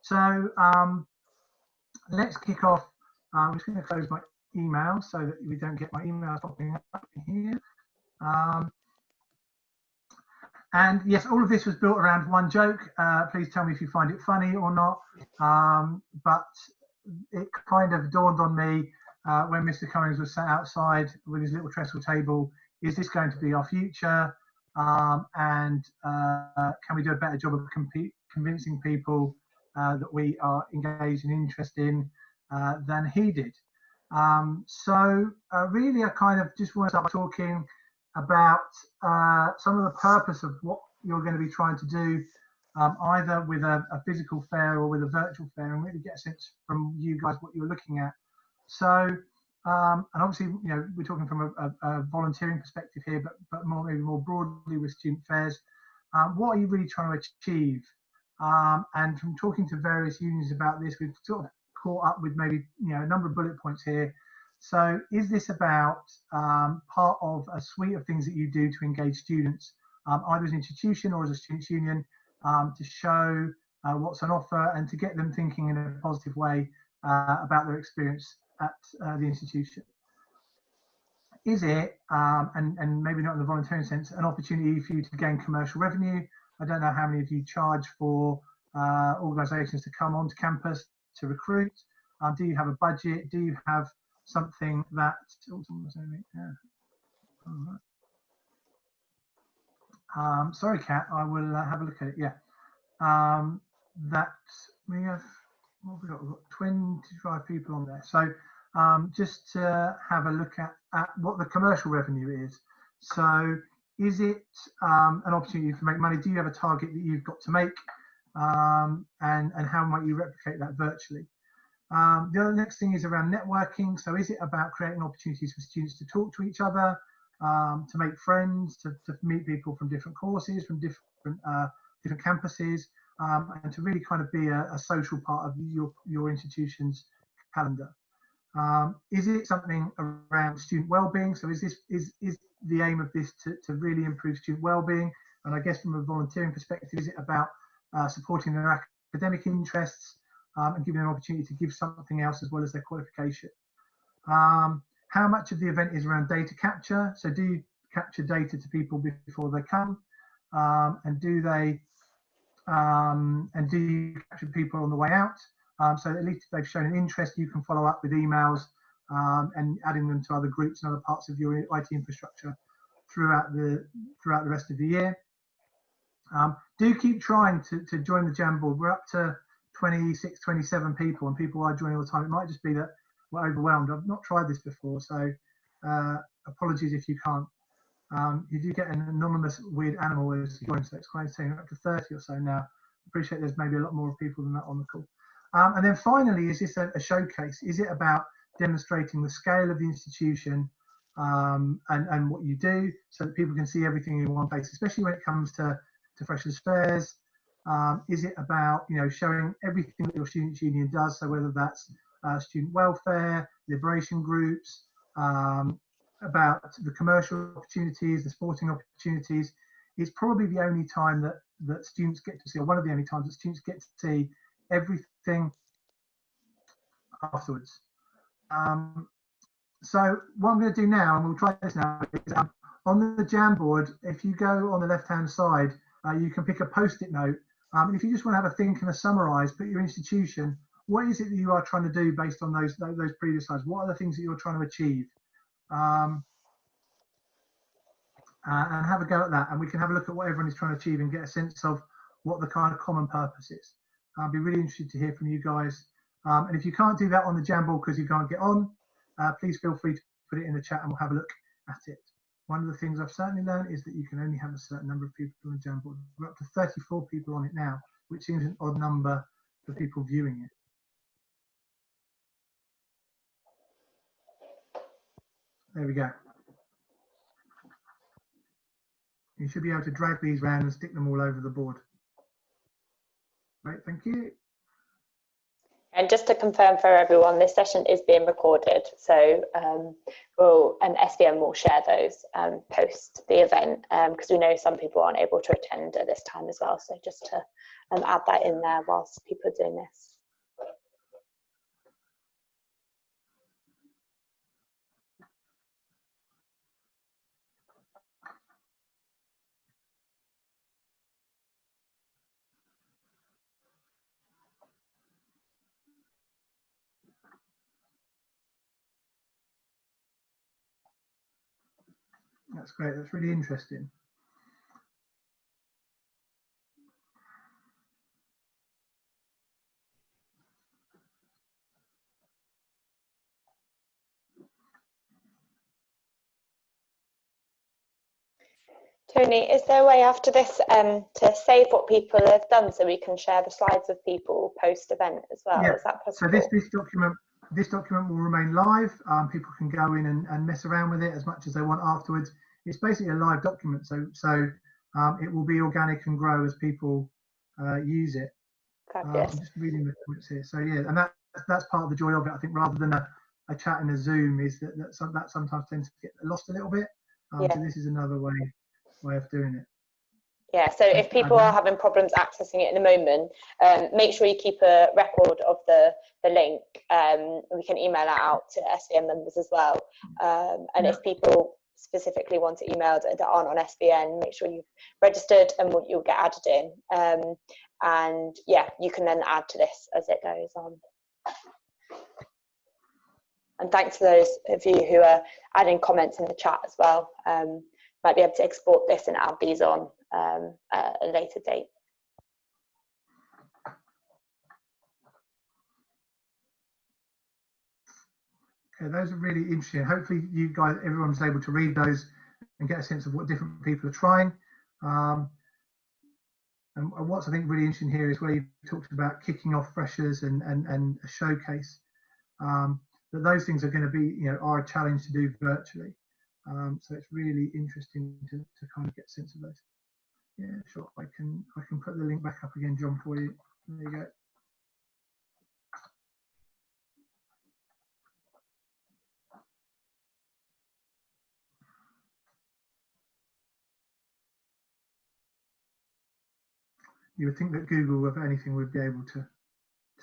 So let's kick off. I'm just going to close my email so that we don't get my emails popping up here. And yes, all of this was built around one joke. Please tell me if you find it funny or not. But it kind of dawned on me when Mr. Cummings was sat outside with his little trestle table, is this going to be our future? And can we do a better job of convincing people that we are engaged and interested in than he did? So really, I kind of just want to start talking about some of the purpose of what you're going to be trying to do, either with a physical fair or with a virtual fair, and really get a sense from you guys what you're looking at. So, and obviously, you know, we're talking from a volunteering perspective here, but maybe more broadly with student fairs. What are you really trying to achieve? And from talking to various unions about this, we've sort of caught up with maybe, you know, a number of bullet points here. So is this about part of a suite of things that you do to engage students, either as an institution or as a students' union, to show what's on offer and to get them thinking in a positive way about their experience at the institution? Is it, and maybe not in the volunteering sense, an opportunity for you to gain commercial revenue? I don't know how many of you charge for organisations to come onto campus to recruit. Do you have a budget? Do you have something that, sorry, Kat, I will have a look at it. Yeah, that we have, what have we got? We've got 25 people on there. So just to have a look at what the commercial revenue is. So is it an opportunity to make money? Do you have a target that you've got to make? And how might you replicate that virtually? The other next thing is around networking. So is it about creating opportunities for students to talk to each other, to make friends, to meet people from different courses, from different campuses, and to really kind of be a social part of your institution's calendar? Is it something around student well-being? So is the aim of this to really improve student well-being? And I guess from a volunteering perspective, is it about supporting their academic interests and giving them an opportunity to give something else as well as their qualification? How much of the event is around data capture? So do you capture data to people before they come? And do you capture people on the way out? So at least if they've shown an interest, you can follow up with emails and adding them to other groups and other parts of your IT infrastructure throughout the rest of the year. Do keep trying to join the Jamboard. We're up to 26, 27 people, and people are joining all the time. It might just be that we're overwhelmed. I've not tried this before, so apologies if you can't. You do get an anonymous weird animal as you join, so it's quite insane. We're up to 30 or so now. Appreciate there's maybe a lot more people than that on the call. And then finally, is this a showcase? Is it about demonstrating the scale of the institution and what you do, so that people can see everything in one place, especially when it comes to freshers' fairs? Is it about, you know, showing everything that your students' union does? So whether that's student welfare, liberation groups, about the commercial opportunities, the sporting opportunities. It's probably the only time that students get to see, or one of the only times that students get to see everything afterwards. So what I'm going to do now, and we'll try this now, is on the Jamboard, if you go on the left-hand side, you can pick a post-it note. And if you just want to have a think and a summarise, put your institution, what is it that you are trying to do based on those previous slides? What are the things that you're trying to achieve? And have a go at that, and we can have a look at what everyone is trying to achieve and get a sense of what the kind of common purpose is. I'll be really interested to hear from you guys. And if you can't do that on the Jamboard because you can't get on, please feel free to put it in the chat and we'll have a look at it. One of the things I've certainly learned is that you can only have a certain number of people on the Jamboard. We're up to 34 people on it now, which seems an odd number for people viewing it. There we go. You should be able to drag these around and stick them all over the board. Great, thank you. And just to confirm for everyone, this session is being recorded, so SVM will share those post the event, because we know some people aren't able to attend at this time as well. So just to add that in there whilst people are doing this. That's great. That's really interesting. Tony, is there a way after this to save what people have done so we can share the slides with people post-event as well? Yeah. Is that possible? So this document will remain live. People can go in and mess around with it as much as they want afterwards. It's basically a live document, so it will be organic and grow as people use it. I'm just reading the comments here. So yeah, and that's part of the joy of it. I think rather than a chat in a Zoom is that sometimes tends to get lost a little bit. So this is another way of doing it. Yeah, so if people are having problems accessing it in the moment, make sure you keep a record of the link. We can email that out to SVN members as well. And if people specifically want to email that aren't on SVN, make sure you've registered and you'll get added in. And yeah, you can then add to this as it goes on. And thanks to those of you who are adding comments in the chat as well. Might be able to export this and add these on at a later date. Okay, those are really interesting. Hopefully you guys, everyone's able to read those and get a sense of what different people are trying. And what's I think really interesting here is where you talked about kicking off freshers and a showcase. That those things are going to be, are a challenge to do virtually. So it's really interesting to kind of get a sense of those. Yeah, sure. I can put the link back up again, John, for you. There you go. You would think that Google, if anything, would be able to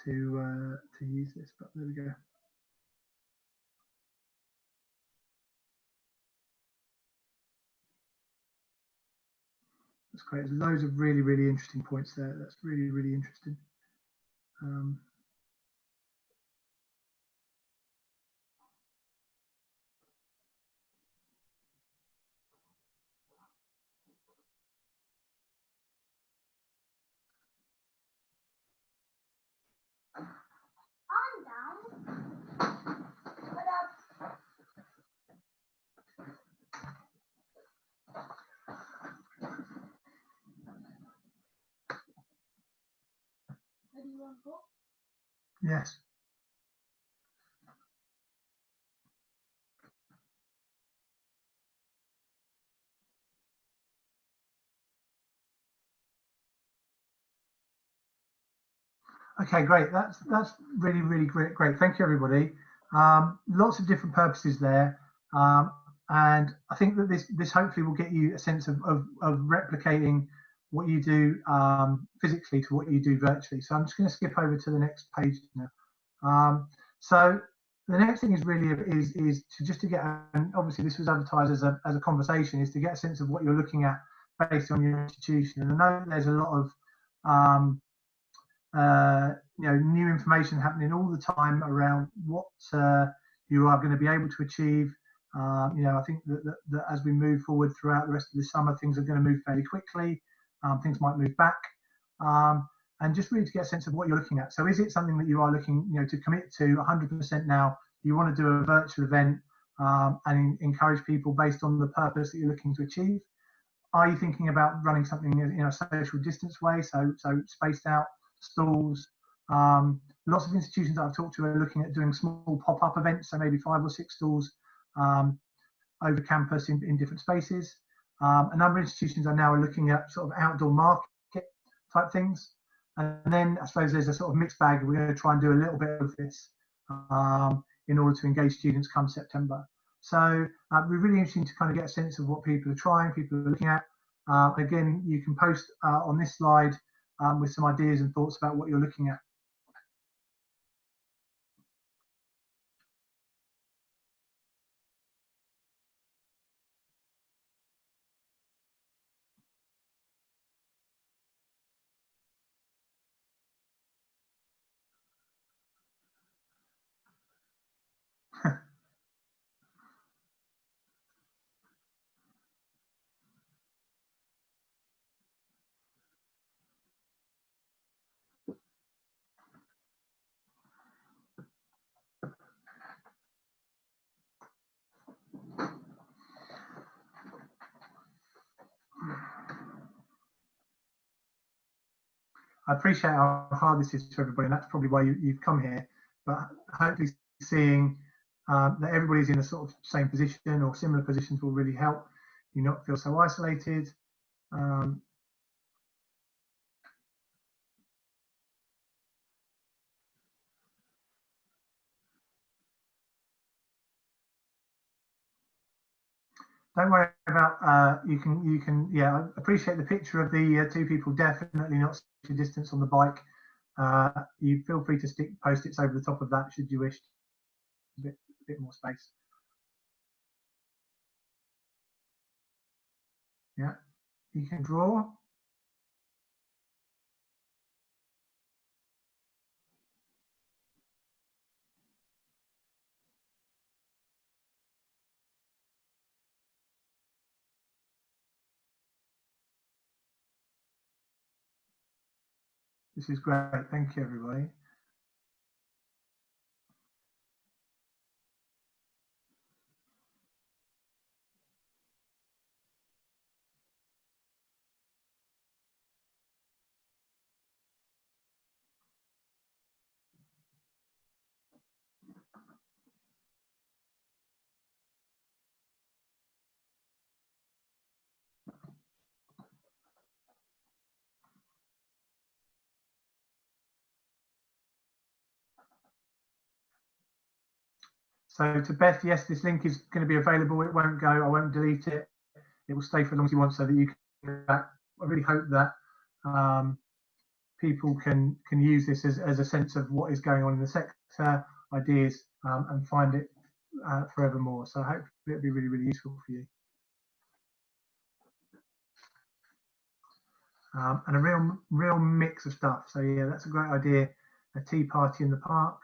use this, but there we go. That's great. There's loads of really, really interesting points there. That's really, really interesting. Yes. Okay, great. That's really, really great. Thank you, everybody. Lots of different purposes there, and I think that this hopefully will get you a sense of replicating what you do physically to what you do virtually. So I'm just going to skip over to the next page now. So the next thing is really is to get, and obviously this was advertised as a conversation, is to get a sense of what you're looking at based on your institution. And I know there's a lot of new information happening all the time around what you are going to be able to achieve. I think that as we move forward throughout the rest of the summer, things are going to move fairly quickly. Things might move back, and just really to get a sense of what you're looking at. So, is it something that you are looking, to commit to 100% now? You want to do a virtual event and encourage people based on the purpose that you're looking to achieve? Are you thinking about running something in a social distance way, so spaced out stalls? Lots of institutions that I've talked to are looking at doing small pop-up events, so maybe 5 or 6 stalls over campus in different spaces. A number of institutions are now looking at sort of outdoor market type things. And then I suppose there's a sort of mixed bag. We're going to try and do a little bit of this in order to engage students come September. So we're really interesting to kind of get a sense of what people are trying, people are looking at. Again, you can post on this slide with some ideas and thoughts about what you're looking at. I appreciate how hard this is for everybody, and that's probably why you've come here. But hopefully seeing that everybody's in a sort of same position or similar positions will really help you not feel so isolated. Don't worry about you can yeah, I appreciate the picture of the two people definitely not social distance on the bike. You feel free to stick post-its over the top of that should you wish. A bit more space. Yeah, you can draw. This is great. Thank you, everybody. So to Beth, yes, this link is going to be available. It won't go. I won't delete it. It will stay for as long as you want, so that you can get back. I really hope that people can use this as a sense of what is going on in the sector, ideas, and find it forevermore. So hopefully it'll be really, really useful for you. And a real mix of stuff. So yeah, that's a great idea. A tea party in the park,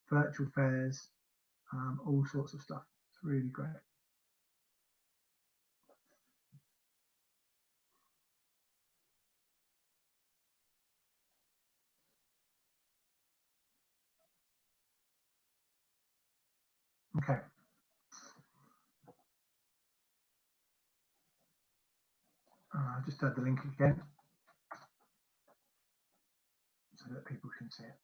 virtual fairs, all sorts of stuff. It's really great. Okay. Just add the link again so that people can see it.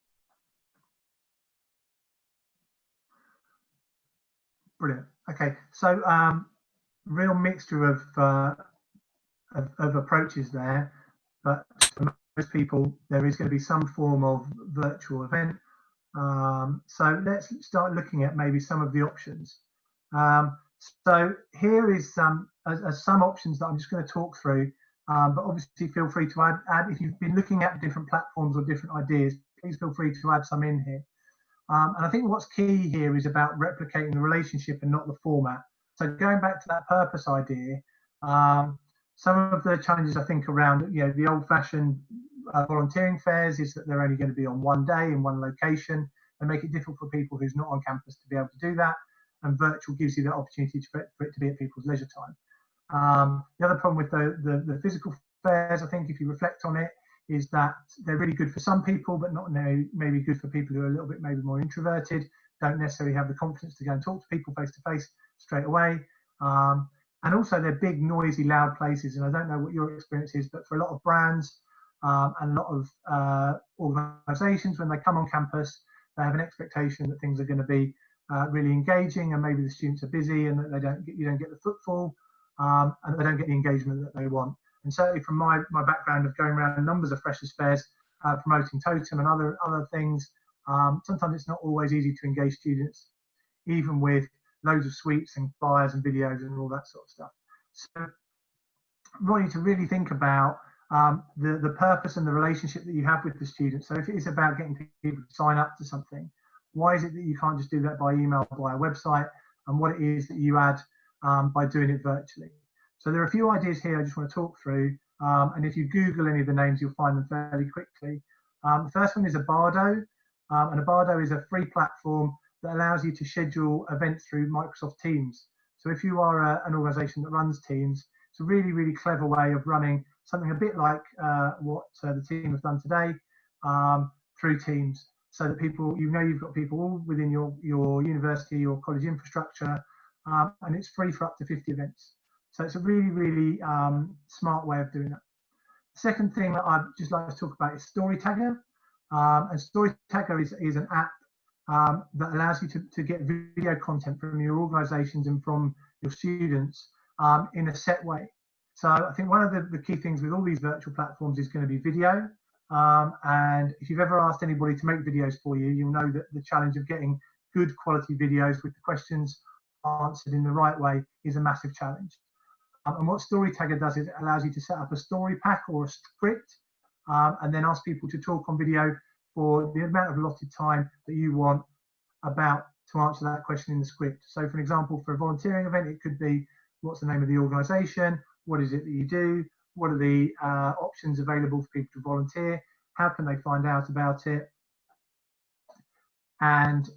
Brilliant. Okay, so real mixture of approaches there, but for most people there is going to be some form of virtual event. So let's start looking at maybe some of the options. So here is some options that I'm just going to talk through, but obviously feel free to add if you've been looking at different platforms or different ideas, please feel free to add some in here. And I think what's key here is about replicating the relationship and not the format. So going back to that purpose idea, some of the challenges I think around the old-fashioned volunteering fairs is that they're only going to be on one day in one location and make it difficult for people who's not on campus to be able to do that. And virtual gives you that opportunity for it to be at people's leisure time. The other problem with the physical fairs, I think, if you reflect on it, is that they're really good for some people, but not maybe good for people who are a little bit maybe more introverted, don't necessarily have the confidence to go and talk to people face to face straight away. And also they're big, noisy, loud places. And I don't know what your experience is, but for a lot of brands and a lot of organisations, when they come on campus, they have an expectation that things are going to be really engaging, and maybe the students are busy, and that you don't get the footfall, and they don't get the engagement that they want. And certainly from my background of going around numbers of freshers fairs, promoting Totem and other things, sometimes it's not always easy to engage students, even with loads of sweeps and flyers and videos and all that sort of stuff. So I want you to really think about the purpose and the relationship that you have with the students. So if it is about getting people to sign up to something, why is it that you can't just do that by email, by a website, and what it is that you add by doing it virtually? So there are a few ideas here I just want to talk through, and if you Google any of the names, you'll find them fairly quickly. The first one is a Bardo, and a Bardo is a free platform that allows you to schedule events through Microsoft Teams. So if you are an organisation that runs Teams, it's a really, really clever way of running something a bit like what the team have done today through Teams, so that people, you know, you've got people all within your university or college infrastructure, and it's free for up to 50 events. So it's a really, really smart way of doing that. The second thing that I'd just like to talk about is StoryTagger. And StoryTagger is an app that allows you to get video content from your organisations and from your students in a set way. So I think one of the key things with all these virtual platforms is going to be video. And if you've ever asked anybody to make videos for you, you'll know that the challenge of getting good quality videos with the questions answered in the right way is a massive challenge. And what StoryTagger does is it allows you to set up a story pack or a script, and then ask people to talk on video for the amount of allotted time that you want to answer that question in the script. So for example, for a volunteering event, it could be, what's the name of the organisation? What is it that you do? What are the options available for people to volunteer? How can they find out about it? And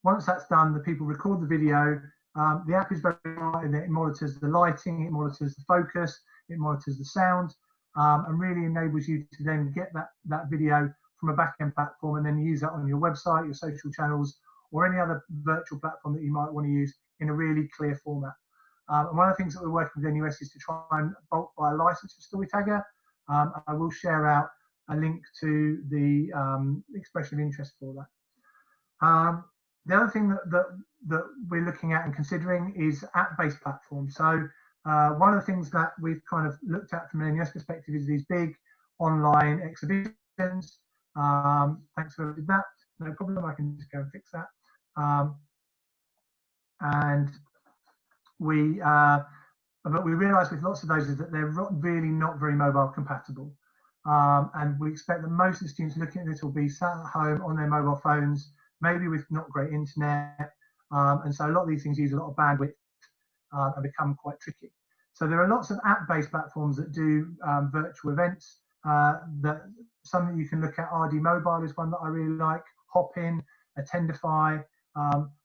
once that's done, the people record the video. The app is very smart in that it monitors the lighting, it monitors the focus, it monitors the sound, and really enables you to then get that video from a back-end platform and then use that on your website, your social channels, or any other virtual platform that you might want to use in a really clear format. And one of the things that we're working with NUS is to try and bulk buy a license for StoryTagger. I will share out a link to the expression of interest for that. The other thing that we're looking at and considering is app-based platforms. So one of the things that we've kind of looked at from an NUS perspective is these big online exhibitions. Thanks for that. No problem. I can just go and fix that. But we realise with lots of those is that they're really not very mobile compatible. And we expect that most of the students looking at this will be sat at home on their mobile phones, maybe with not great internet. And so a lot of these things use a lot of bandwidth and become quite tricky. So there are lots of app-based platforms that do virtual events. Some that you can look at. RD Mobile is one that I really like. Hopin, Attendify,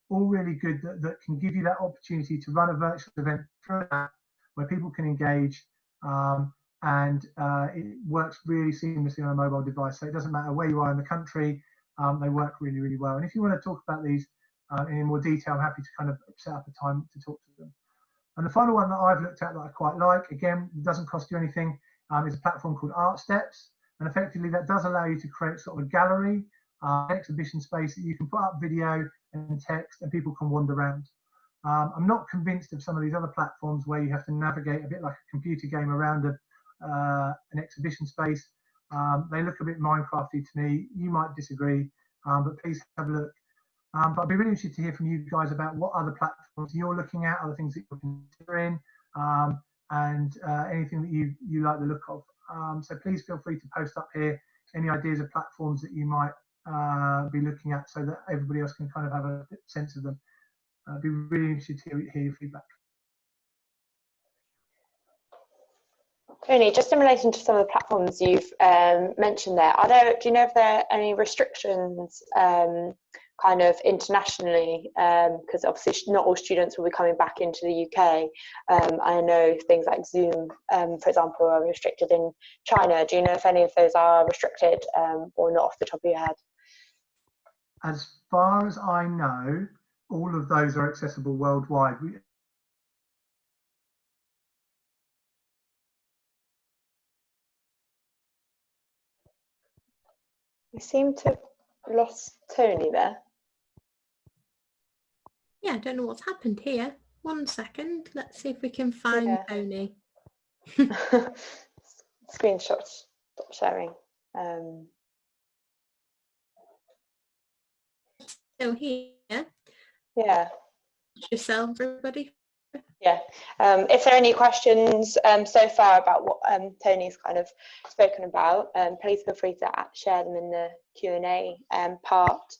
all really good that can give you that opportunity to run a virtual event through an app where people can engage, and it works really seamlessly on a mobile device. So it doesn't matter where you are in the country, they work really, really well. And if you want to talk about these in more detail, I'm happy to kind of set up a time to talk to them. And the final one that I've looked at that I quite like, again, it doesn't cost you anything, is a platform called Art Steps. And effectively that does allow you to create sort of a gallery, exhibition space that you can put up video and text and people can wander around. I'm not convinced of some of these other platforms where you have to navigate a bit like a computer game around an exhibition space. They look a bit Minecrafty to me. You might disagree, but please have a look. But I'd be really interested to hear from you guys about what other platforms you're looking at, other things that you're considering, and anything that you like the look of. So please feel free to post up here any ideas of platforms that you might be looking at so that everybody else can kind of have a sense of them. I'd be really interested to hear your feedback. Tony, just in relation to some of the platforms you've mentioned there, do you know if there are any restrictions kind of internationally? Because obviously not all students will be coming back into the UK. I know things like Zoom, for example, are restricted in China. Do you know if any of those are restricted or not off the top of your head? As far as I know, all of those are accessible worldwide. We seem to have lost Tony there. Yeah, I don't know what's happened here. 1 second. Let's see if we can find Tony. Screenshot stop sharing. Still here? Yeah. Yourself, everybody. Yeah. If there are any questions so far about what Tony's kind of spoken about, please feel free to share them in the Q&A part,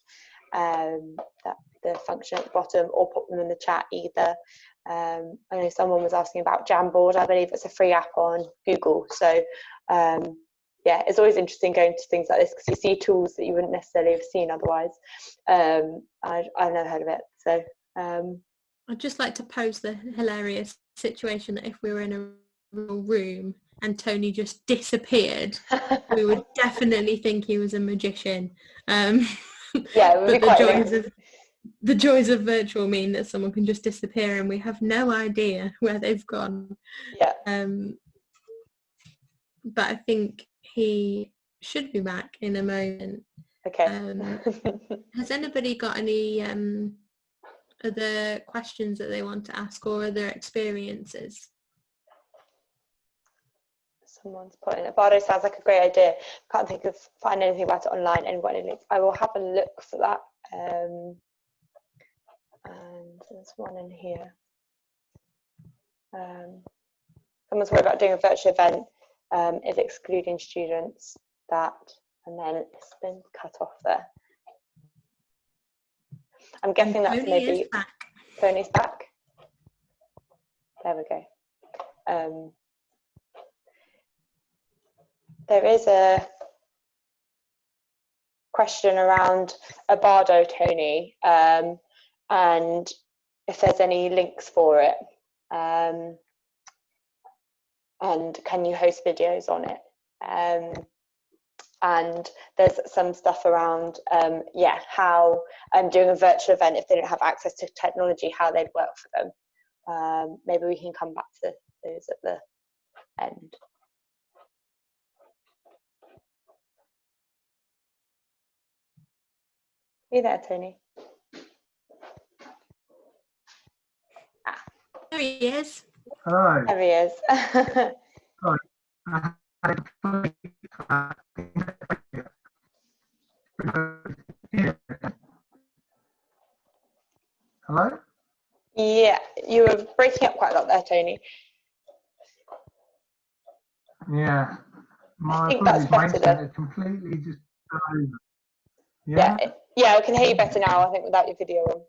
the function at the bottom, or put them in the chat either. I know someone was asking about Jamboard. I believe it's a free app on Google. So yeah, it's always interesting going to things like this because you see tools that you wouldn't necessarily have seen otherwise. I've never heard of it. So I'd just like to pose the hilarious situation that if we were in a room and Tony just disappeared, we would definitely think he was a magician. Yeah, it would be quite the joys of virtual mean that someone can just disappear and we have no idea where they've gone. Yeah. But I think he should be back in a moment. Okay. Has anybody got any other questions that they want to ask or other experiences? Someone's putting it. Bardo sounds like a great idea. Can't find anything about it online. Anyone any links? I will have a look for that. And there's one in here. Someone's worried about doing a virtual event if excluding students. That, and then it's been cut off there. I'm guessing that's Tony maybe is back. Tony's back. There we go. There is a question around a Bardo, Tony, and if there's any links for it, and can you host videos on it? And there's some stuff around, yeah, how doing a virtual event, if they don't have access to technology, how they'd work for them. Maybe we can come back to those at the end. Are you there, Tony? There he is. Hello. There he is. Hello? Yeah, you were breaking up quite a lot there, Tony. Yeah. I think that's better then. Completely just over. Yeah, yeah, I can hear you better now, I think, without your video on.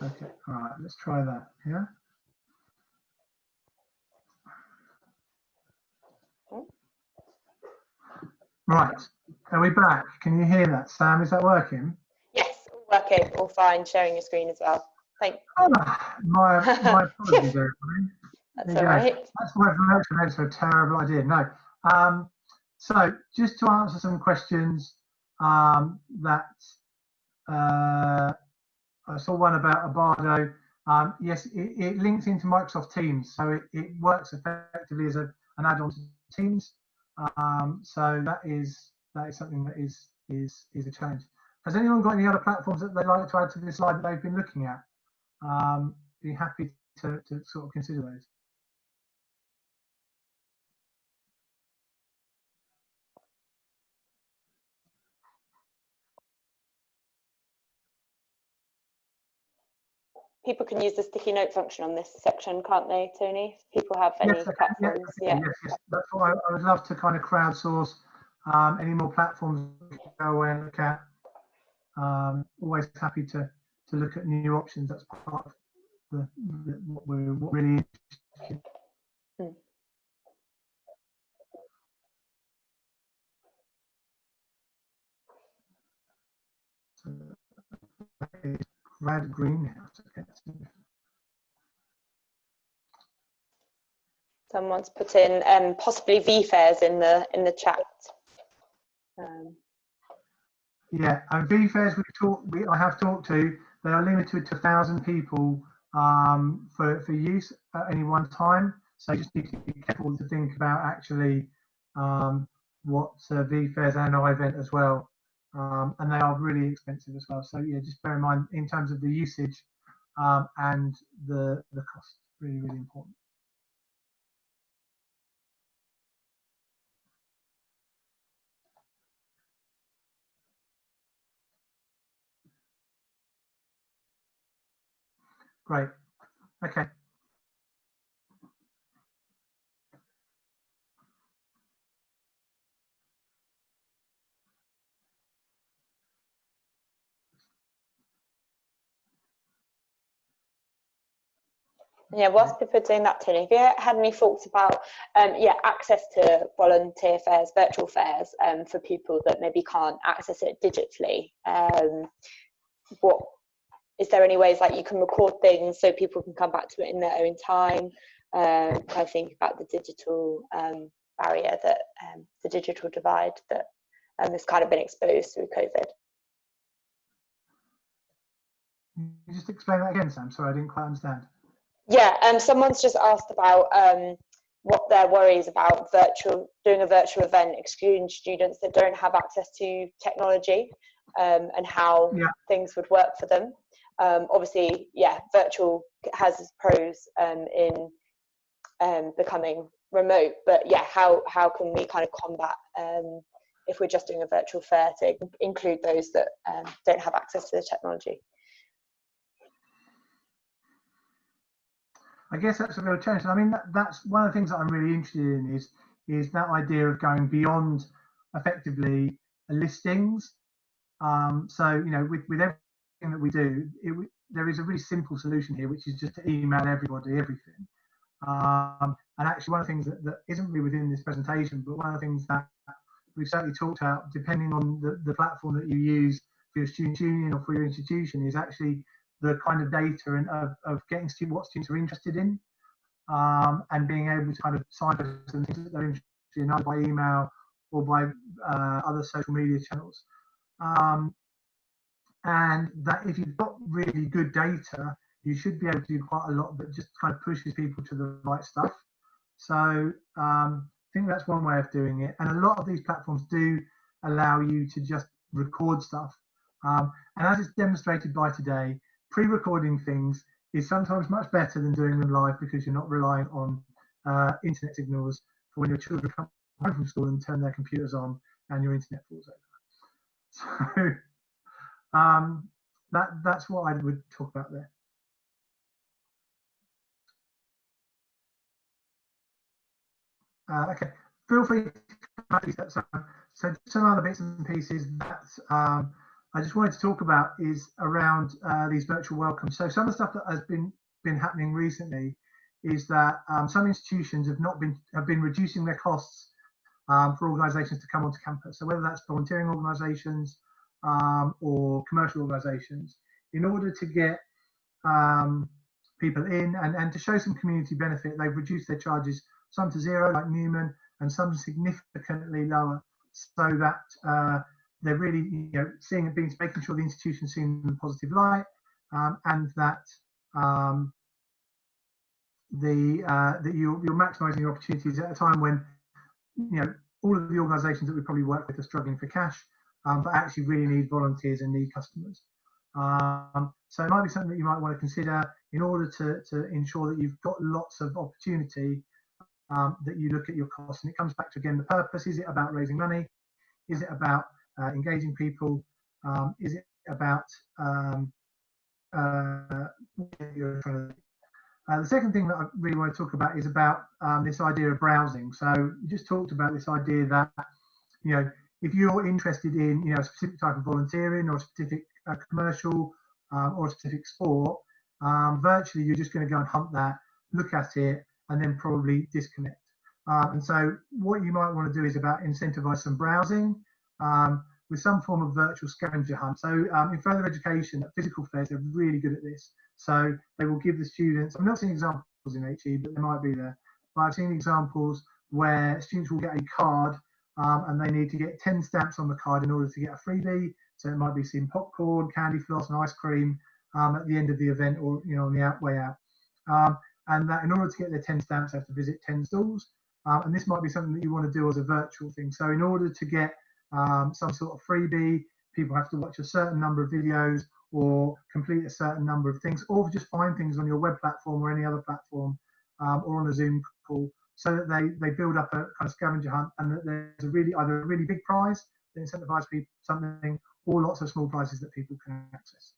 Okay, all right, let's try that. Yeah. Right, are we back? Can you hear that, Sam? Is that working? Yes, all working, all fine, sharing your screen as well. Thank you. My apologies, everybody. That's all right. That's why virtual events are a terrible idea. No. So just to answer some questions that I saw one about a Bardo. Yes, it links into Microsoft Teams, so it works effectively as an add-on to Teams. So that is something that is a challenge. Has anyone got any other platforms that they'd like to add to this slide that they've been looking at? Be happy to sort of consider those. People can use the sticky note function on this section, can't they, Tony? If people have any platforms. Yes. That's why I would love to kind of crowdsource any more platforms to go away and look at. Always happy to look at new options. That's part of what we're really interested in. So that is red greenhouse. Okay. Someone's put in possibly VFairs in the chat. Yeah, and VFairs I have talked to. They are limited to 1,000 people for use at any one time. So you just need to be careful to think about actually what VFairs and iVent as well. And they are really expensive as well. So yeah, just bear in mind in terms of the usage and the cost. Really, really important. Great. Okay. Yeah, whilst people are doing that, Tony, have you had any thoughts about access to volunteer fairs, virtual fairs, for people that maybe can't access it digitally? What is there any ways like you can record things so people can come back to it in their own time? I think about the digital barrier, that the digital divide that has kind of been exposed through COVID. Can you just explain that again, Sam? Sorry, I didn't quite understand. Yeah, someone's just asked about what their worries about doing a virtual event, excluding students that don't have access to technology, and how things would work for them. Obviously, yeah, virtual has its pros in becoming remote, but yeah, how can we kind of combat if we're just doing a virtual fair to include those that don't have access to the technology? I guess that's a real challenge. I mean, that's one of the things that I'm really interested in is that idea of going beyond effectively listings. So, you know, with everything that we do, there is a really simple solution here, which is just to email everybody everything. And actually, one of the things that isn't really within this presentation, but one of the things that we've certainly talked about, depending on the platform that you use for your student union or for your institution, is actually the kind of data and of getting what students are interested in, and being able to kind of signpost them things that they're interested in, either by email or by other social media channels. And that if you've got really good data, you should be able to do quite a lot that just kind of pushes people to the right stuff. So I think that's one way of doing it. And a lot of these platforms do allow you to just record stuff. And as it's demonstrated by today, pre-recording things is sometimes much better than doing them live, because you're not relying on internet signals for when your children come home from school and turn their computers on and your internet falls over. So that's what I would talk about there. Okay, feel free to so some other bits and pieces that I just wanted to talk about is around these virtual welcomes. So some of the stuff that has been happening recently is that some institutions have been reducing their costs for organisations to come onto campus. So whether that's volunteering organisations or commercial organisations, in order to get people in and to show some community benefit, they've reduced their charges, some to zero like Newman, and some significantly lower, so that they're really making sure the institution's seen in a positive light, and that that you're maximising your opportunities at a time when all of the organisations that we probably work with are struggling for cash, but actually really need volunteers and need customers. So it might be something that you might want to consider in order to ensure that you've got lots of opportunity, that you look at your costs. And it comes back to, again, the purpose. Is it about raising money? Is it about engaging people? Is it about you're trying to the second thing that I really want to talk about is about this idea of browsing. So you just talked about this idea that, if you're interested in, a specific type of volunteering or a specific commercial or a specific sport, virtually you're just going to go and hunt that, look at it, and then probably disconnect. And so what you might want to do is about incentivize some browsing with some form of virtual scavenger hunt. So in further education, at physical fairs, they're really good at this. So they will give the students, I'm not seeing examples in HE, but they might be there. But I've seen examples where students will get a card and they need to get 10 stamps on the card in order to get a freebie. So it might be some popcorn, candy floss, and ice cream at the end of the event, or on the way out. And that in order to get their 10 stamps, they have to visit 10 stalls. And this might be something that you want to do as a virtual thing. So in order to get some sort of freebie, people have to watch a certain number of videos or complete a certain number of things, or just find things on your web platform or any other platform, or on a Zoom call, so that they build up a kind of scavenger hunt, and that there's either a really big prize that incentivizes people something, or lots of small prizes that people can access.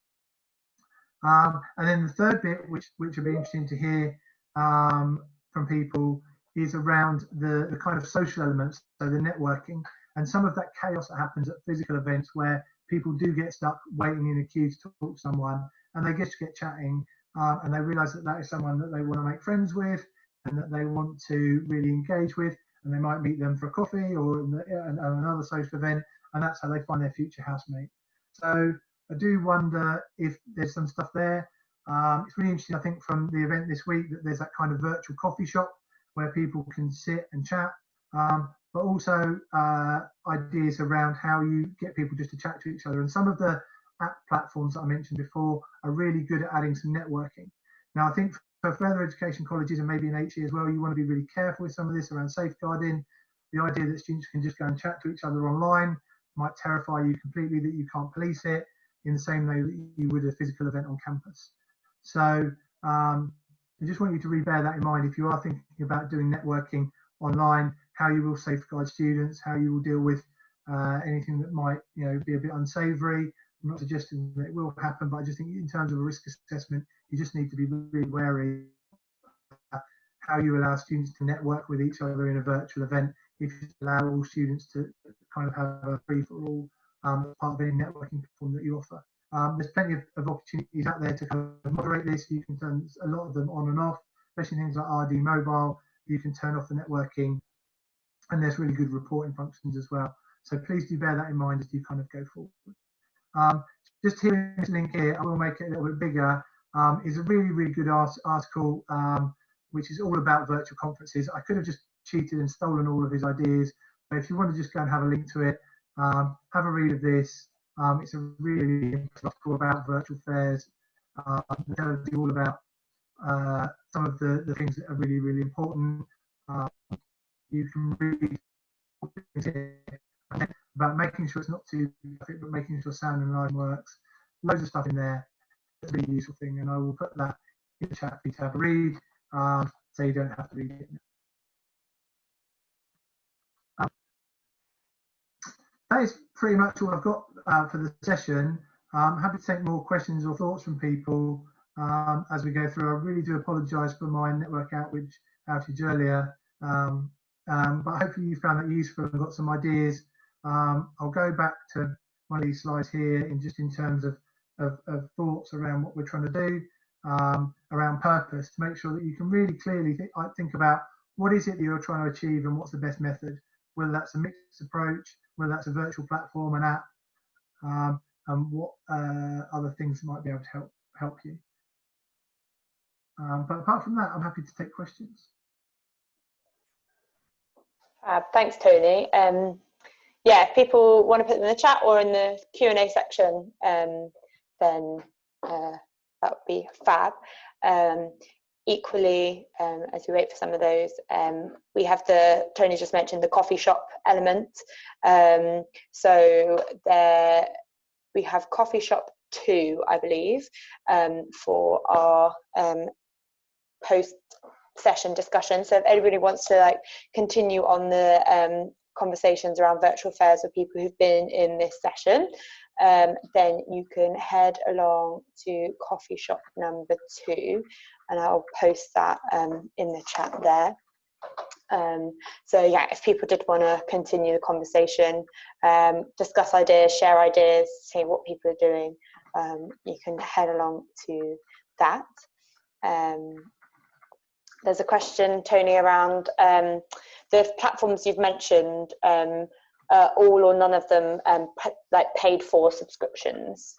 And then the third bit, which would be interesting to hear from people, is around the kind of social elements, so the networking, and some of that chaos that happens at physical events where people do get stuck waiting in a queue to talk to someone, and they just get chatting, and they realise that that is someone that they want to make friends with and that they want to really engage with, and they might meet them for a coffee or another social event, and that's how they find their future housemate. So I do wonder if there's some stuff there. It's really interesting, I think, from the event this week that there's that kind of virtual coffee shop where people can sit and chat, but also ideas around how you get people just to chat to each other. And some of the app platforms that I mentioned before are really good at adding some networking. Now, I think for further education colleges and maybe in HE as well, you want to be really careful with some of this around safeguarding. The idea that students can just go and chat to each other online might terrify you completely, that you can't police it in the same way that you would a physical event on campus. So I just want you to really bear that in mind if you are thinking about doing networking online, how you will safeguard students, how you will deal with anything that might be a bit unsavoury. I'm not suggesting that it will happen, but I just think in terms of a risk assessment, you just need to be really wary of how you allow students to network with each other in a virtual event, if you allow all students to kind of have a free-for-all as part of any networking platform that you offer. There's plenty of opportunities out there to kind of moderate this. You can turn a lot of them on and off, especially things like RD Mobile. You can turn off the networking, and there's really good reporting functions as well. So please do bear that in mind as you kind of go forward. Just here in this link here, I will make it a little bit bigger, is a really, really good article, which is all about virtual conferences. I could have just cheated and stolen all of his ideas, but if you want to just go and have a link to it, have a read of this. It's a really interesting article about virtual fairs. It tells you all about some of the things that are really, really important. You can read about making sure it's not too graphic, but making sure sound and lighting works. Loads of stuff in there. It's a really useful thing, and I will put that in the chat for you to have a read, so you don't have to read it. That is pretty much all I've got for the session. I'm happy to take more questions or thoughts from people as we go through. I really do apologise for my network outage earlier, but hopefully you found that useful and got some ideas. I'll go back to one of these slides here in terms of thoughts around what we're trying to do, around purpose, to make sure that you can really clearly think about what is it that you're trying to achieve and what's the best method, whether that's a mixed approach, whether that's a virtual platform, an app, and what other things might be able to help you. But apart from that, I'm happy to take questions. Thanks, Tony. Yeah, if people want to put them in the chat or in the Q&A section, then that would be fab. Equally, as we wait for some of those, we have Tony just mentioned the coffee shop element. So there we have coffee shop 2, I believe, for our post-session discussion. So if anybody wants to continue on the conversations around virtual fairs with people who've been in this session, then you can head along to coffee shop number 2, and I'll post that in the chat there. So yeah, if people did want to continue the conversation, discuss ideas, share ideas, see what people are doing, you can head along to that. There's a question, Tony, around the platforms you've mentioned, all or none of them paid for subscriptions.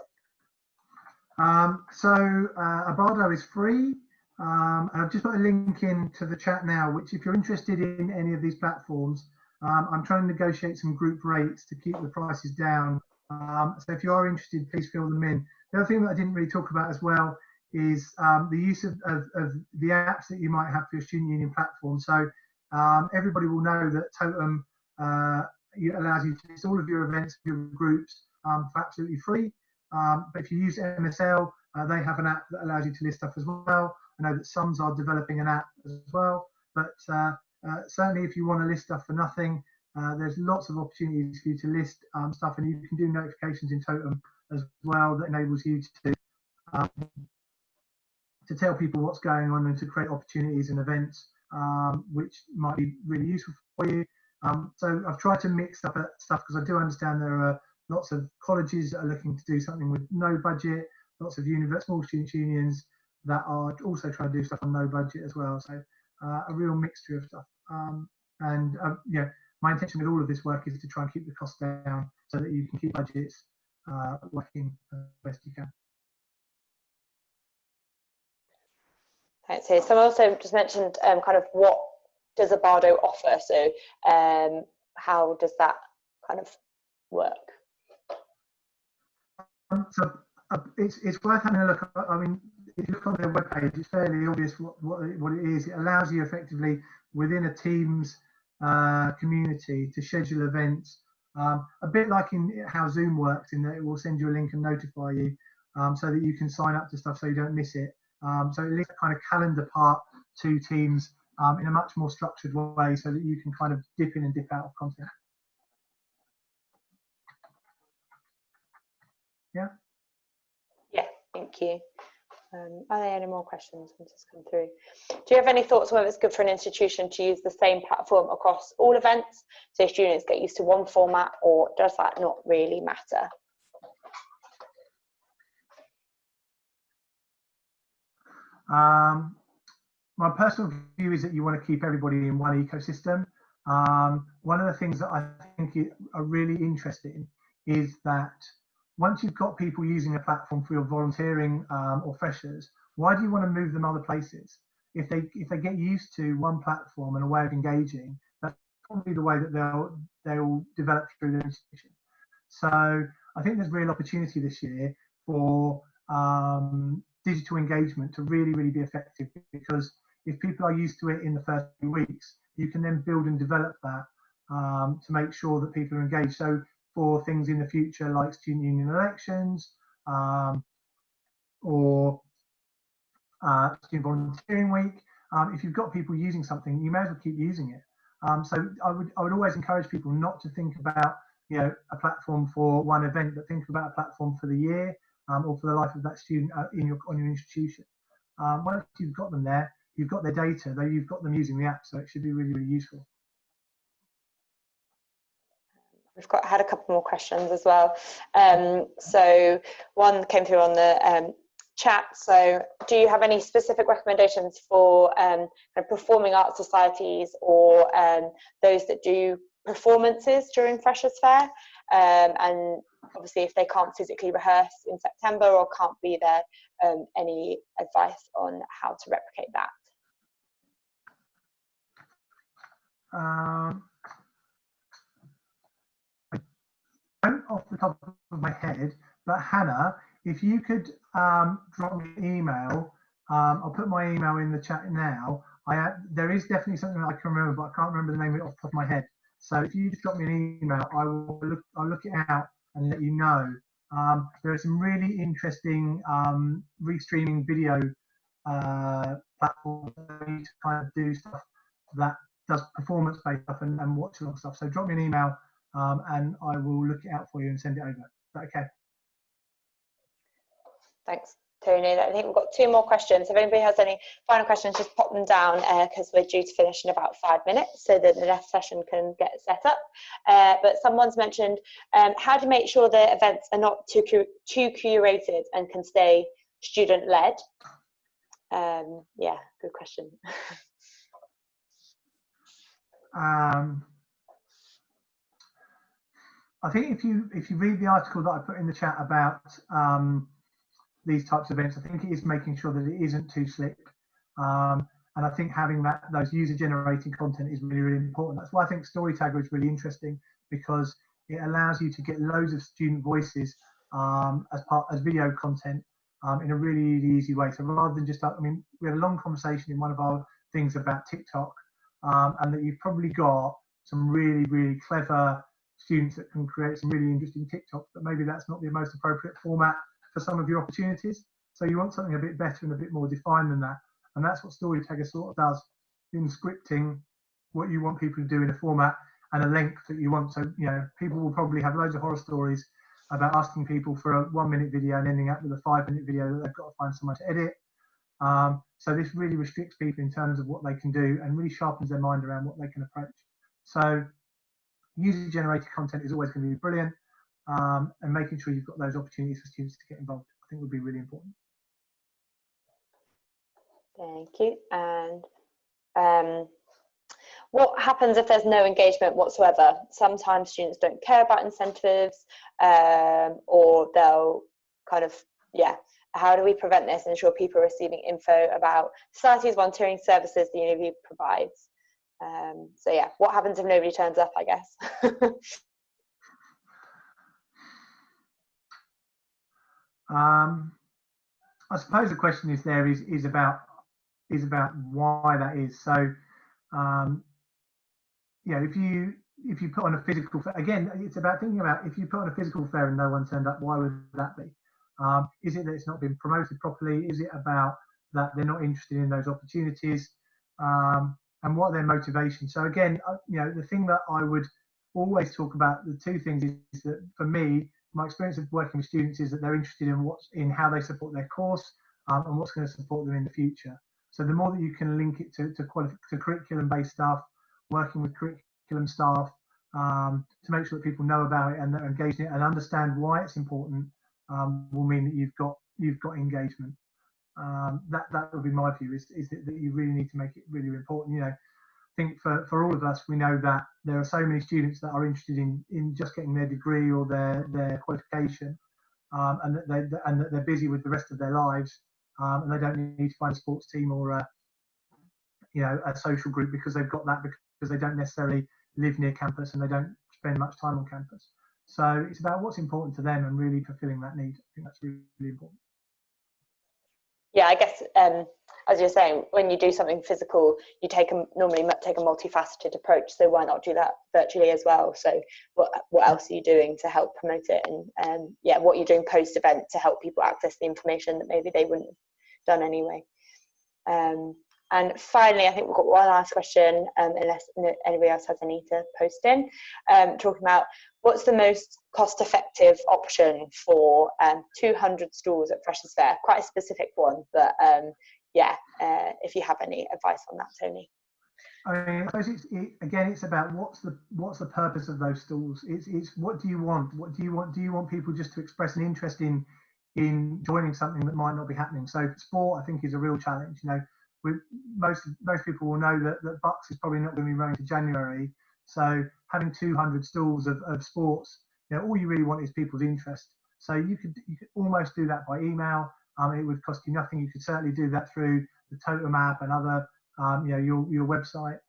So Abado is free, and I've just put a link into the chat now, which if you're interested in any of these platforms, I'm trying to negotiate some group rates to keep the prices down. So if you are interested, please fill them in. The other thing that I didn't really talk about as well is the use of the apps that you might have for your student union platform. So everybody will know that Totem allows you to list all of your events, your groups for absolutely free. But if you use MSL, they have an app that allows you to list stuff as well. I know that SUMS are developing an app as well, but certainly if you want to list stuff for nothing, there's lots of opportunities for you to list stuff, and you can do notifications in Totem as well that enables you to to tell people what's going on and to create opportunities and events which might be really useful for you. So I've tried to mix up stuff because I do understand there are lots of colleges that are looking to do something with no budget, lots of small students' unions that are also trying to do stuff on no budget as well. So a real mixture of stuff. Yeah, my intention with all of this work is to try and keep the costs down so that you can keep budgets working as best you can. Thanks. So someone also just mentioned kind of what does a Bardo offer? So how does that kind of work? It's worth having a look. I mean, if you look on their webpage, it's fairly obvious what it is. It allows you effectively within a Teams community to schedule events, a bit like in how Zoom works, in that it will send you a link and notify you, so that you can sign up to stuff so you don't miss it. So it leaves a kind of calendar part to Teams in a much more structured way, so that you can kind of dip in and dip out of content. Yeah. Yeah, thank you. Are there any more questions? I'm just come through. Do you have any thoughts on whether it's good for an institution to use the same platform across all events, so students get used to one format, or does that not really matter? My personal view is that you want to keep everybody in one ecosystem. One of the things that I think are really interesting is that once you've got people using a platform for your volunteering or freshers, why do you want to move them other places? If they get used to one platform and a way of engaging, that's probably the way that they'll develop through their institution. So I think there's real opportunity this year for digital engagement to really be effective, because if people are used to it in the first few weeks, you can then build and develop that to make sure that people are engaged. So for things in the future like student union elections or student volunteering week, if you've got people using something, you may as well keep using it. So I would always encourage people not to think about a platform for one event, but think about a platform for the year or for the life of that student on your institution. Once you've got them there, you've got their data, though you've got them using the app, so it should be really useful. We've had a couple more questions as well. So one came through on the chat. So do you have any specific recommendations for performing arts societies or those that do performances during Freshers' Fair? And obviously if they can't physically rehearse in September or can't be there, any advice on how to replicate that? Off the top of my head, but Hannah, if you could drop me an email, I'll put my email in the chat now. There is definitely something that I can remember, but I can't remember the name of it off the top of my head. So if you just drop me an email, I'll look it out and let you know. There are some really interesting restreaming video platforms to kind of do stuff that does performance-based stuff and watch along stuff. So drop me an email. And I will look it out for you and send it over. Is that okay? Thanks, Tony. I think we've got 2 more questions. If anybody has any final questions, just pop them down because we're due to finish in about 5 minutes so that the next session can get set up. But someone's mentioned how to make sure the events are not too curated and can stay student-led. Yeah, good question. I think if you read the article that I put in the chat about these types of events, I think it is making sure that it isn't too slick. And I think having those user-generated content is really important. That's why I think StoryTagger is really interesting, because it allows you to get loads of student voices as video content in a really easy way. So rather than just, we had a long conversation in one of our things about TikTok, and that you've probably got some really clever students that can create some really interesting TikToks, but maybe that's not the most appropriate format for some of your opportunities. So you want something a bit better and a bit more defined than that. And that's what StoryTagger sort of does in scripting what you want people to do in a format and a length that you want. So, people will probably have loads of horror stories about asking people for a 1-minute video and ending up with a 5-minute video that they've got to find someone to edit. So this really restricts people in terms of what they can do and really sharpens their mind around what they can approach. So user-generated content is always going to be brilliant, and making sure you've got those opportunities for students to get involved, I think, would be really important. Thank you. And what happens if there's no engagement whatsoever? Sometimes students don't care about incentives, or they'll kind of, how do we prevent this and ensure people are receiving info about society's volunteering services the UNIV provides? So yeah, what happens if nobody turns up, I guess? I suppose the question is about why that is. So if you put on a physical fair, again, it's about thinking about, if you put on a physical fair and no one turned up, why would that be? Is it that it's not been promoted properly? Is it about that they're not interested in those opportunities? And what are their motivations? So again, the thing that I would always talk about, the two things, is that for me, my experience of working with students is that they're interested in how they support their course, and what's going to support them in the future. So the more that you can link it to curriculum-based stuff, working with curriculum staff, to make sure that people know about it and they're engaged in it and understand why it's important, will mean that you've got engagement. That would be my view, is that you really need to make it really important. I think for all of us, we know that there are so many students that are interested in just getting their degree or their qualification, and that they're busy with the rest of their lives, and they don't need to find a sports team or a social group because they've got that, because they don't necessarily live near campus and they don't spend much time on campus. So it's about what's important to them and really fulfilling that need. I think that's really, really important. Yeah, I guess, as you're saying, when you do something physical, you normally take a multifaceted approach. So why not do that virtually as well? So what else are you doing to help promote it? And what you're doing post-event to help people access the information that maybe they wouldn't have done anyway. And finally, I think we've got one last question, unless anybody else has any to post in, talking about what's the most cost-effective option for 200 stalls at Freshers Fair? Quite a specific one, but if you have any advice on that, Tony. I suppose it's about what's the purpose of those stalls. It's what do you want? What do you want? Do you want people just to express an interest in joining something that might not be happening? So sport, I think, is a real challenge. Most people will know that Bucks is probably not going to be running to January. So having 200 stalls of sports, all you really want is people's interest. So you could almost do that by email. It would cost you nothing. You could certainly do that through the Totem app and other, your website.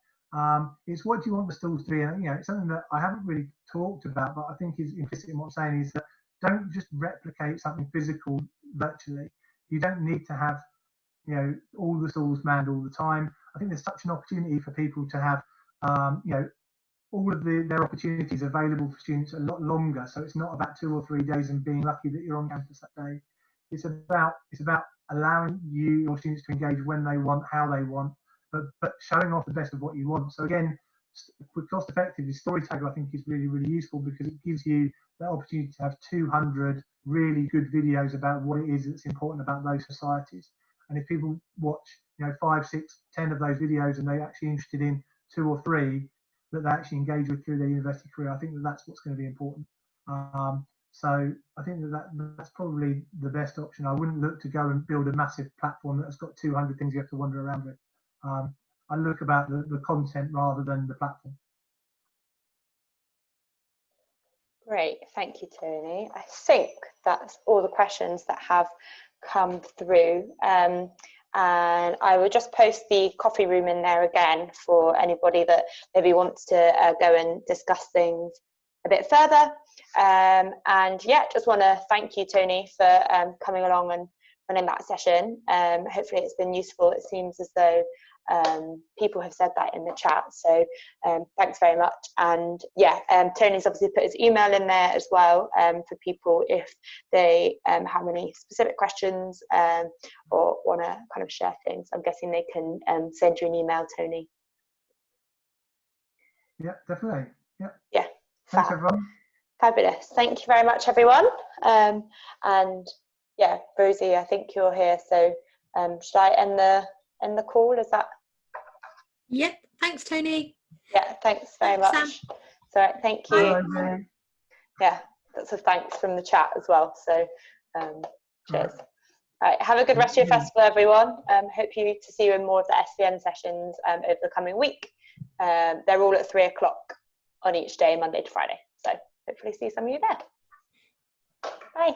It's what do you want the stalls to be? And it's something that I haven't really talked about, but I think is implicit in what I'm saying, is that don't just replicate something physical virtually. You don't need to have all the stalls manned all the time. I think there's such an opportunity for people to have all of their opportunities available for students a lot longer. So it's not about 2 or 3 days and being lucky that you're on campus that day. It's about allowing your students to engage when they want, how they want, but showing off the best of what you want. So again, with cost effective, Storytagger I think is really, really useful, because it gives you the opportunity to have 200 really good videos about what it is that's important about those societies. And if people watch 5, 6, 10 of those videos and they're actually interested in 2 or 3 that they actually engage with through their university career, I think that's what's going to be important. So I think that's probably the best option. I wouldn't look to go and build a massive platform that's got 200 things you have to wander around with. I look about the content rather than the platform. Great, thank you, Tony. I think that's all the questions that have come through. And I will just post the coffee room in there again for anybody that maybe wants to go and discuss things a bit further. And just want to thank you, Tony, for coming along and running that session. Hopefully it's been useful. It seems as though people have said that in the chat, so thanks very much. And Tony's obviously put his email in there as well, for people if they have any specific questions or want to kind of share things. I'm guessing they can send you an email, Tony. Yeah, definitely. Yeah, thanks everyone. Fabulous. Thank you very much, everyone. And yeah, Rosie, I think you're here. So should I end the call? Is that? Yep. Thanks, Tony. Yeah. Thanks very much. Sam. So thank you. Bye. Yeah, that's a thanks from the chat as well. So cheers. All right, have a good rest of your festival, everyone. Hope to see you in more of the SVN sessions over the coming week. They're all at 3 o'clock on each day, Monday to Friday. So hopefully see some of you there. Bye.